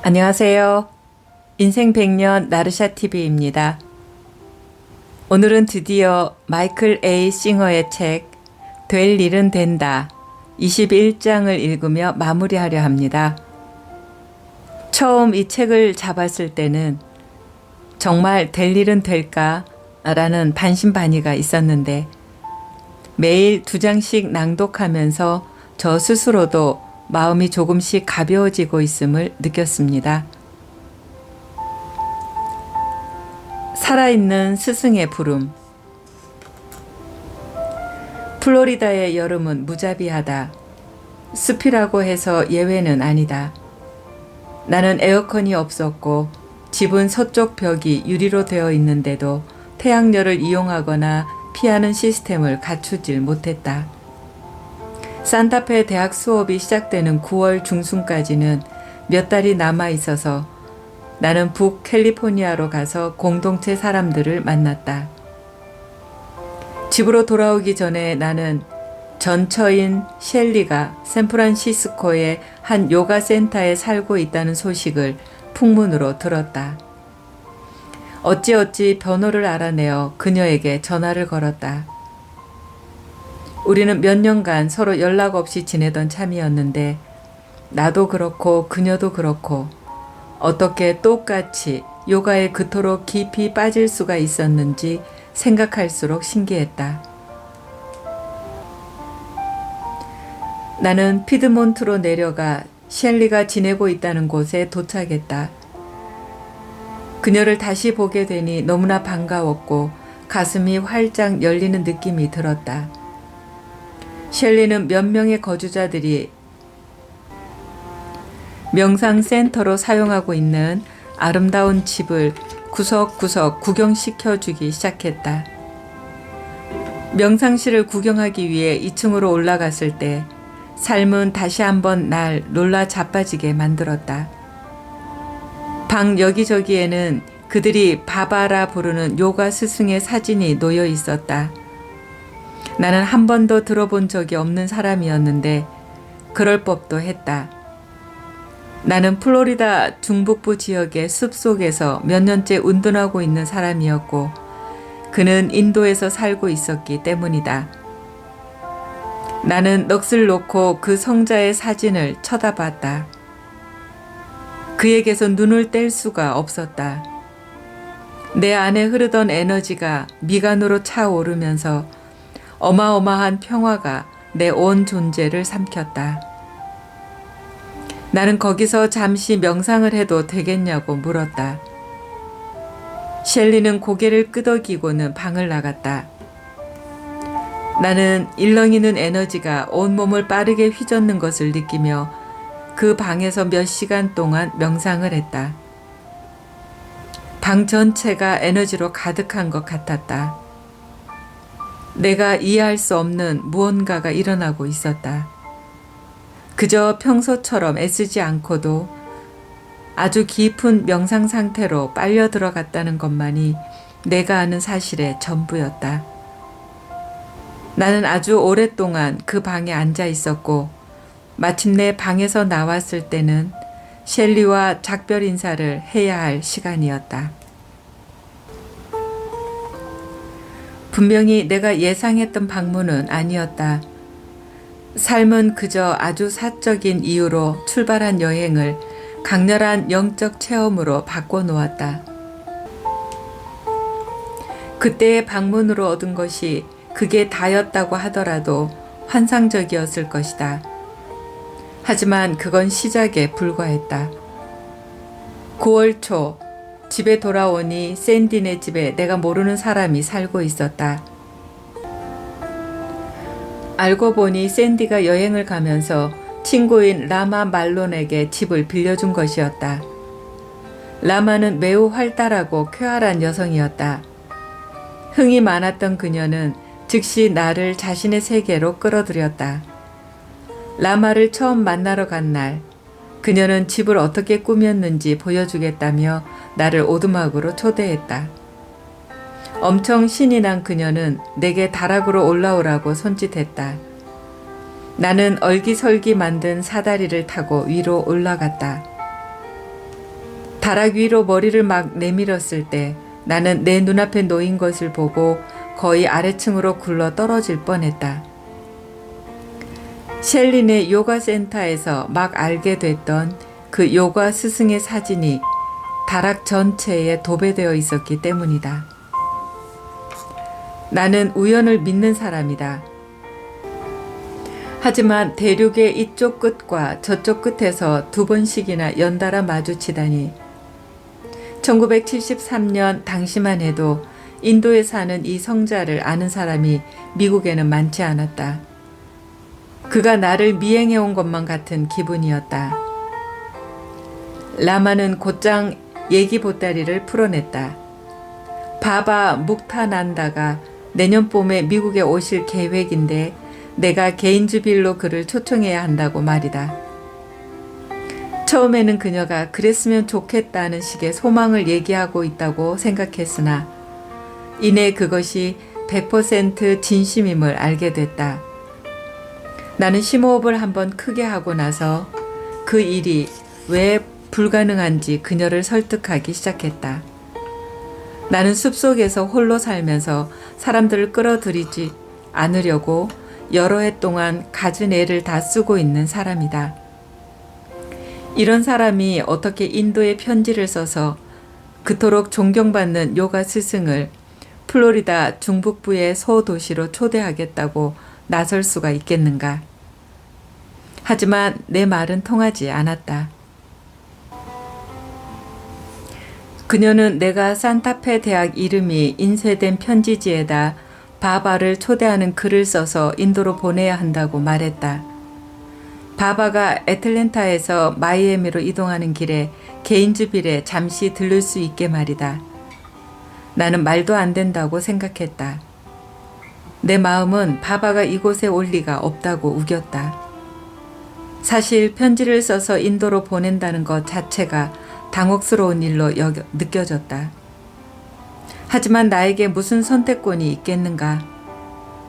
안녕하세요. 인생 100년 나르샤 TV입니다. 오늘은 드디어 마이클 A. 싱어의 책 될 일은 된다 21장을 읽으며 마무리하려 합니다. 처음 이 책을 잡았을 때는 정말 될 일은 될까? 라는 반신반의가 있었는데 매일 2장씩 낭독하면서 저 스스로도 마음이 조금씩 가벼워지고 있음을 느꼈습니다. 살아있는 스승의 부름. 플로리다의 여름은 무자비하다. 습이라고 해서 예외는 아니다. 나는 에어컨이 없었고 집은 서쪽 벽이 유리로 되어 있는데도 태양열을 이용하거나 피하는 시스템을 갖추질 못했다. 산타페 대학 수업이 시작되는 9월 중순까지는 몇 달이 남아 있어서 나는 북캘리포니아로 가서 공동체 사람들을 만났다. 집으로 돌아오기 전에 나는 전처인 셸리가 샌프란시스코의 한 요가 센터에 살고 있다는 소식을 풍문으로 들었다. 어찌어찌 번호를 알아내어 그녀에게 전화를 걸었다. 우리는 몇 년간 서로 연락 없이 지내던 참이었는데 나도 그렇고 그녀도 그렇고 어떻게 똑같이 요가에 그토록 깊이 빠질 수가 있었는지 생각할수록 신기했다. 나는 피드몬트로 내려가 셸리가 지내고 있다는 곳에 도착했다. 그녀를 다시 보게 되니 너무나 반가웠고 가슴이 활짝 열리는 느낌이 들었다. 셸리는 몇 명의 거주자들이 명상센터로 사용하고 있는 아름다운 집을 구석구석 구경시켜주기 시작했다. 명상실을 구경하기 위해 2층으로 올라갔을 때 삶은 다시 한번 날 놀라 자빠지게 만들었다. 방 여기저기에는 그들이 바바라 부르는 요가 스승의 사진이 놓여 있었다. 나는 한 번도 들어본 적이 없는 사람이었는데 그럴 법도 했다. 나는 플로리다 중북부 지역의 숲속에서 몇 년째 운동하고 있는 사람이었고 그는 인도에서 살고 있었기 때문이다. 나는 넋을 놓고 그 성자의 사진을 쳐다봤다. 그에게서 눈을 뗄 수가 없었다. 내 안에 흐르던 에너지가 미간으로 차오르면서 어마어마한 평화가 내 온 존재를 삼켰다. 나는 거기서 잠시 명상을 해도 되겠냐고 물었다. 셸리는 고개를 끄덕이고는 방을 나갔다. 나는 일렁이는 에너지가 온몸을 빠르게 휘젓는 것을 느끼며 그 방에서 몇 시간 동안 명상을 했다. 방 전체가 에너지로 가득한 것 같았다. 내가 이해할 수 없는 무언가가 일어나고 있었다. 그저 평소처럼 애쓰지 않고도 아주 깊은 명상 상태로 빨려 들어갔다는 것만이 내가 아는 사실의 전부였다. 나는 아주 오랫동안 그 방에 앉아 있었고 마침내 방에서 나왔을 때는 셸리와 작별 인사를 해야 할 시간이었다. 분명히 내가 예상했던 방문은 아니었다. 삶은 그저 아주 사적인 이유로 출발한 여행을 강렬한 영적 체험으로 바꿔놓았다. 그때의 방문으로 얻은 것이 그게 다였다고 하더라도 환상적이었을 것이다. 하지만 그건 시작에 불과했다. 9월 초 집에 돌아오니 샌디네 집에 내가 모르는 사람이 살고 있었다. 알고 보니 샌디가 여행을 가면서 친구인 라마 말론에게 집을 빌려준 것이었다. 라마는 매우 활달하고 쾌활한 여성이었다. 흥이 많았던 그녀는 즉시 나를 자신의 세계로 끌어들였다. 라마를 처음 만나러 간 날, 그녀는 집을 어떻게 꾸몄는지 보여주겠다며 나를 오두막으로 초대했다. 엄청 신이 난 그녀는 내게 다락으로 올라오라고 손짓했다. 나는 얼기설기 만든 사다리를 타고 위로 올라갔다. 다락 위로 머리를 막 내밀었을 때 나는 내 눈앞에 놓인 것을 보고 거의 아래층으로 굴러 떨어질 뻔했다. 셸린의 요가 센터에서 막 알게 됐던 그 요가 스승의 사진이 다락 전체에 도배되어 있었기 때문이다. 나는 우연을 믿는 사람이다. 하지만 대륙의 이쪽 끝과 저쪽 끝에서 두 번씩이나 연달아 마주치다니. 1973년 당시만 해도 인도에 사는 이 성자를 아는 사람이 미국에는 많지 않았다. 그가 나를 미행해온 것만 같은 기분이었다. 라마는 곧장 얘기 보따리를 풀어냈다. 바바 묵타난다가 내년 봄에 미국에 오실 계획인데 내가 개인주빌로 그를 초청해야 한다고 말이다. 처음에는 그녀가 그랬으면 좋겠다는 식의 소망을 얘기하고 있다고 생각했으나 이내 그것이 100% 진심임을 알게 됐다. 나는 심호흡을 한번 크게 하고 나서 그 일이 왜 불가능한지 그녀를 설득하기 시작했다. 나는 숲속에서 홀로 살면서 사람들을 끌어들이지 않으려고 여러 해 동안 갖은 애를 다 쓰고 있는 사람이다. 이런 사람이 어떻게 인도에 편지를 써서 그토록 존경받는 요가 스승을 플로리다 중북부의 소도시로 초대하겠다고 나설 수가 있겠는가. 하지만 내 말은 통하지 않았다. 그녀는 내가 산타페 대학 이름이 인쇄된 편지지에다 바바를 초대하는 글을 써서 인도로 보내야 한다고 말했다. 바바가 애틀랜타에서 마이애미로 이동하는 길에 개인주빌에 잠시 들를 수 있게 말이다. 나는 말도 안 된다고 생각했다. 내 마음은 바바가 이곳에 올 리가 없다고 우겼다. 사실 편지를 써서 인도로 보낸다는 것 자체가 당혹스러운 일로 느껴졌다. 하지만 나에게 무슨 선택권이 있겠는가?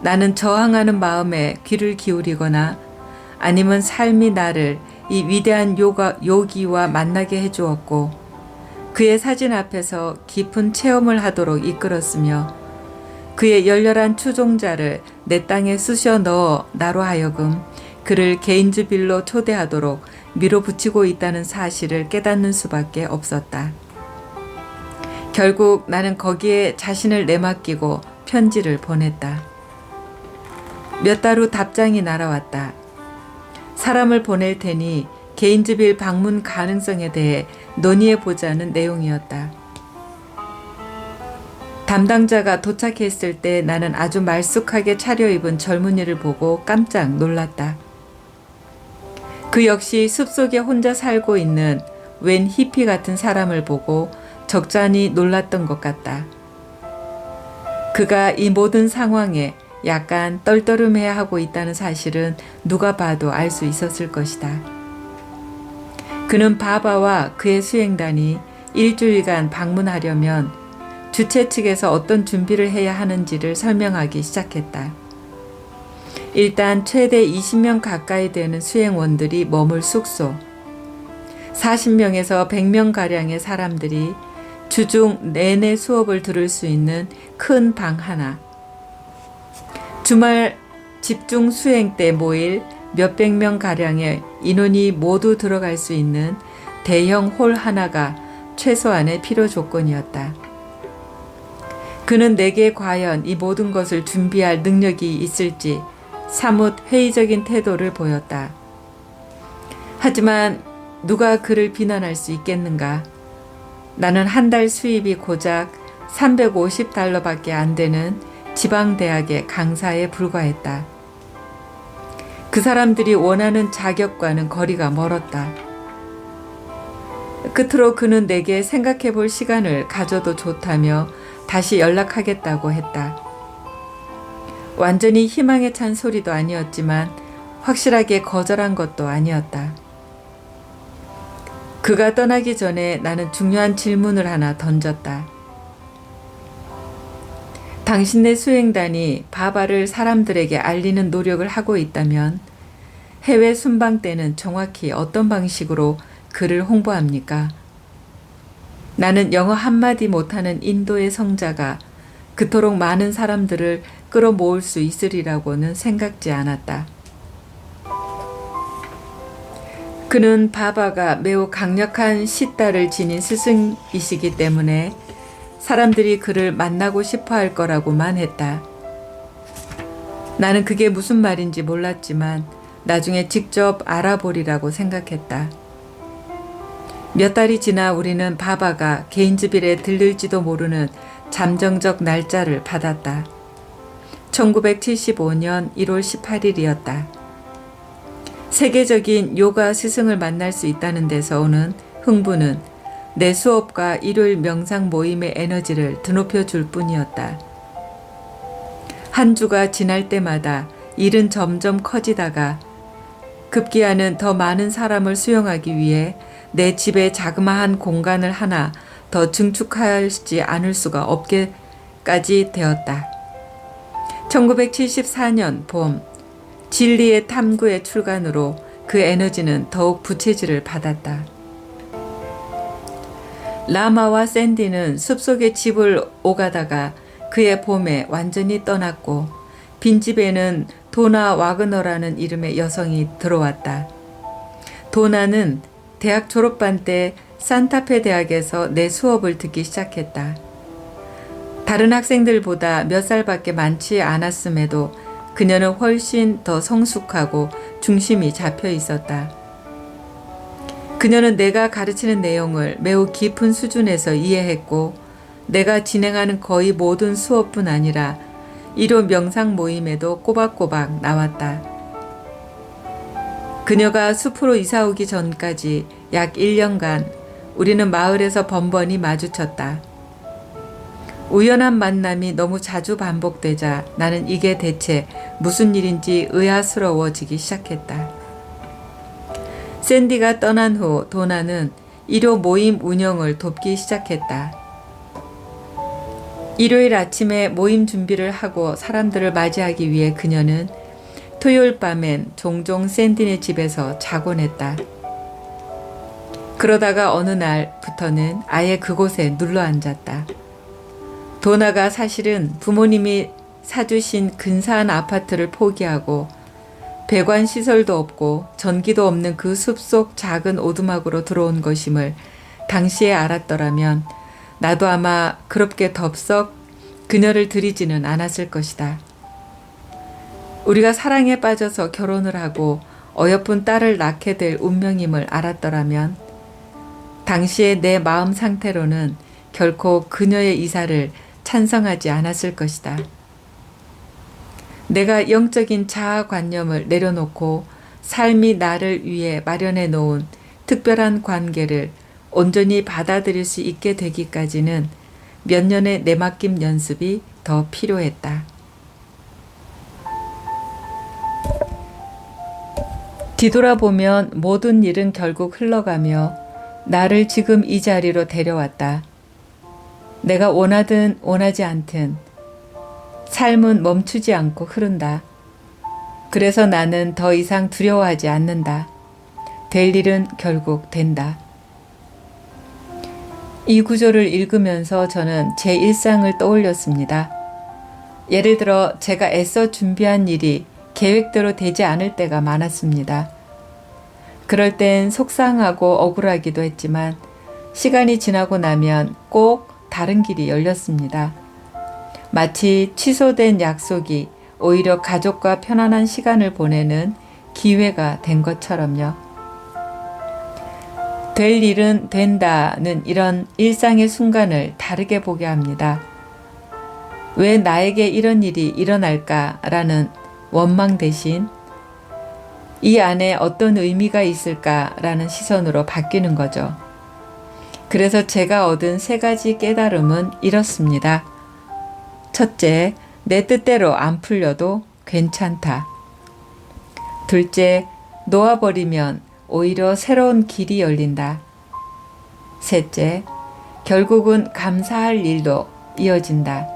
나는 저항하는 마음에 귀를 기울이거나 아니면 삶이 나를 이 위대한 요기와 만나게 해주었고 그의 사진 앞에서 깊은 체험을 하도록 이끌었으며 그의 열렬한 추종자를 내 땅에 쑤셔 넣어 나로 하여금 그를 개인주빌로 초대하도록 밀어붙이고 있다는 사실을 깨닫는 수밖에 없었다. 결국 나는 거기에 자신을 내맡기고 편지를 보냈다. 몇 달 후 답장이 날아왔다. 사람을 보낼 테니 개인주빌 방문 가능성에 대해 논의해보자는 내용이었다. 담당자가 도착했을 때 나는 아주 말쑥하게 차려입은 젊은이를 보고 깜짝 놀랐다. 그 역시 숲속에 혼자 살고 있는 웬 히피 같은 사람을 보고 적잖이 놀랐던 것 같다. 그가 이 모든 상황에 약간 떨떠름해하고 있다는 사실은 누가 봐도 알 수 있었을 것이다. 그는 바바와 그의 수행단이 일주일간 방문하려면 주최 측에서 어떤 준비를 해야 하는지를 설명하기 시작했다. 일단 최대 20명 가까이 되는 수행원들이 머물 숙소, 40명에서 100명가량의 사람들이 주중 내내 수업을 들을 수 있는 큰 방 하나, 주말 집중 수행 때 모일 몇백 명가량의 인원이 모두 들어갈 수 있는 대형 홀 하나가 최소한의 필요 조건이었다. 그는 내게 과연 이 모든 것을 준비할 능력이 있을지 사뭇 회의적인 태도를 보였다. 하지만 누가 그를 비난할 수 있겠는가? 나는 한 달 수입이 고작 $350밖에 안 되는 지방대학의 강사에 불과했다. 그 사람들이 원하는 자격과는 거리가 멀었다. 끝으로 그는 내게 생각해 볼 시간을 가져도 좋다며 다시 연락하겠다고 했다. 완전히 희망에 찬 소리도 아니었지만 확실하게 거절한 것도 아니었다. 그가 떠나기 전에 나는 중요한 질문을 하나 던졌다. 당신네 수행단이 바바를 사람들에게 알리는 노력을 하고 있다면 해외 순방 때는 정확히 어떤 방식으로 그를 홍보합니까? 나는 영어 한마디 못하는 인도의 성자가 그토록 많은 사람들을 끌어모을 수 있으리라고는 생각지 않았다. 그는 바바가 매우 강력한 시따를 지닌 스승이시기 때문에 사람들이 그를 만나고 싶어 할 거라고만 했다. 나는 그게 무슨 말인지 몰랐지만 나중에 직접 알아보리라고 생각했다. 몇 달이 지나 우리는 바바가 개인집일에 들릴지도 모르는 잠정적 날짜를 받았다. 1975년 1월 18일이었다. 세계적인 요가 스승을 만날 수 있다는 데서 오는 흥분은 내 수업과 일요일 명상 모임의 에너지를 드높여 줄 뿐이었다. 한 주가 지날 때마다 일은 점점 커지다가 급기야는 더 많은 사람을 수용하기 위해 내 집에 자그마한 공간을 하나 더 증축하지 않을 수가 없게까지 되었다. 1974년 봄 진리의 탐구의 출간으로 그 에너지는 더욱 부채질을 받았다. 라마와 샌디는 숲속의 집을 오가다가 그의 봄에 완전히 떠났고 빈집에는 도나 와그너라는 이름의 여성이 들어왔다. 도나는 대학 졸업반 때 산타페 대학에서 내 수업을 듣기 시작했다. 다른 학생들보다 몇 살밖에 많지 않았음에도 그녀는 훨씬 더 성숙하고 중심이 잡혀 있었다. 그녀는 내가 가르치는 내용을 매우 깊은 수준에서 이해했고 내가 진행하는 거의 모든 수업뿐 아니라 1호 명상 모임에도 꼬박꼬박 나왔다. 그녀가 숲으로 이사 오기 전까지 약 1년간 우리는 마을에서 번번이 마주쳤다. 우연한 만남이 너무 자주 반복되자 나는 이게 대체 무슨 일인지 의아스러워지기 시작했다. 샌디가 떠난 후 도나는 1호 모임 운영을 돕기 시작했다. 일요일 아침에 모임 준비를 하고 사람들을 맞이하기 위해 그녀는 토요일 밤엔 종종 샌디네 집에서 자곤 했다. 그러다가 어느 날부터는 아예 그곳에 눌러 앉았다. 도나가 사실은 부모님이 사주신 근사한 아파트를 포기하고 배관 시설도 없고 전기도 없는 그 숲속 작은 오두막으로 들어온 것임을 당시에 알았더라면 나도 아마 그렇게 덥석 그녀를 들이지는 않았을 것이다. 우리가 사랑에 빠져서 결혼을 하고 어여쁜 딸을 낳게 될 운명임을 알았더라면 당시의 내 마음 상태로는 결코 그녀의 이사를 찬성하지 않았을 것이다. 내가 영적인 자아관념을 내려놓고 삶이 나를 위해 마련해 놓은 특별한 관계를 온전히 받아들일 수 있게 되기까지는 몇 년의 내맡김 연습이 더 필요했다. 뒤돌아보면 모든 일은 결국 흘러가며 나를 지금 이 자리로 데려왔다. 내가 원하든 원하지 않든 삶은 멈추지 않고 흐른다. 그래서 나는 더 이상 두려워하지 않는다. 될 일은 결국 된다. 이 구조를 읽으면서 저는 제 일상을 떠올렸습니다. 예를 들어 제가 애써 준비한 일이 계획대로 되지 않을 때가 많았습니다. 그럴 땐 속상하고 억울하기도 했지만 시간이 지나고 나면 꼭 다른 길이 열렸습니다. 마치 취소된 약속이 오히려 가족과 편안한 시간을 보내는 기회가 된 것처럼요. 될 일은 된다는 이런 일상의 순간을 다르게 보게 합니다. 왜 나에게 이런 일이 일어날까라는 원망 대신 이 안에 어떤 의미가 있을까라는 시선으로 바뀌는 거죠. 그래서 제가 얻은 3가지 깨달음은 이렇습니다. 첫째, 내 뜻대로 안 풀려도 괜찮다. 둘째, 놓아버리면 오히려 새로운 길이 열린다. 셋째, 결국은 감사할 일도 이어진다.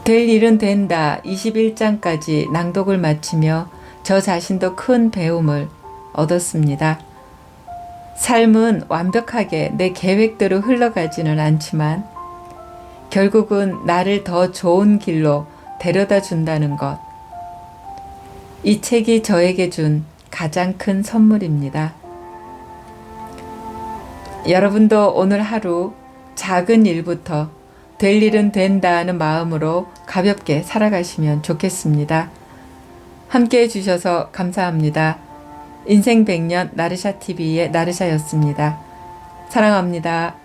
될 일은 된다 21장까지 낭독을 마치며 저 자신도 큰 배움을 얻었습니다. 삶은 완벽하게 내 계획대로 흘러가지는 않지만 결국은 나를 더 좋은 길로 데려다 준다는 것. 이 책이 저에게 준 가장 큰 선물입니다. 여러분도 오늘 하루 작은 일부터 될 일은 된다는 마음으로 가볍게 살아가시면 좋겠습니다. 함께 해주셔서 감사합니다. 인생 100년 나르샤TV의 나르샤였습니다. 사랑합니다.